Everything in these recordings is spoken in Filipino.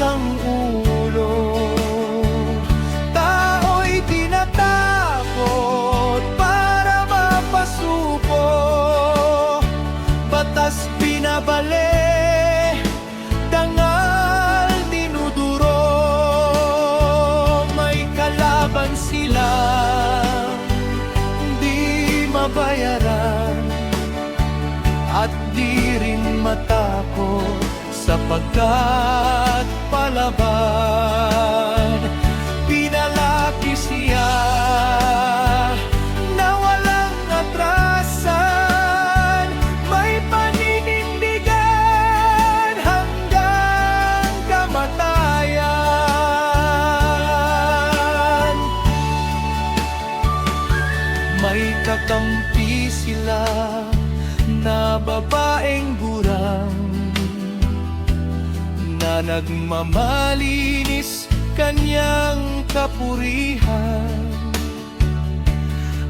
ang ulo. Tao'y tinatakot para mapasuko, batas binabali, dangal dinuduro. May kalaban sila, di mabayaran at di rin matakot, sapagkat palaban. Pinalaki siya na walang atrasan, may paninindigan hanggang kamatayan. May kakampi sila na babaeng gurang, na nagmamalinis kanyang kapurihan.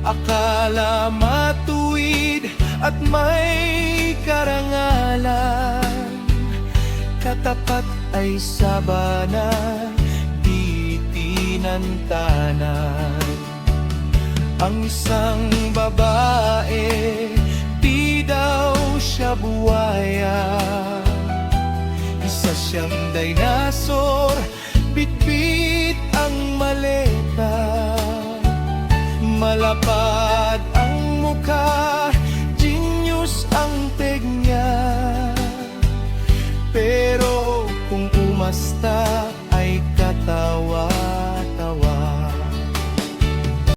Akala matuwid at may karangalan, katapat ay sabana, di tinantanan. Ang isang babae, di daw siya buwaya, isa siyang dinosaur, bitbit ang maleta, malapa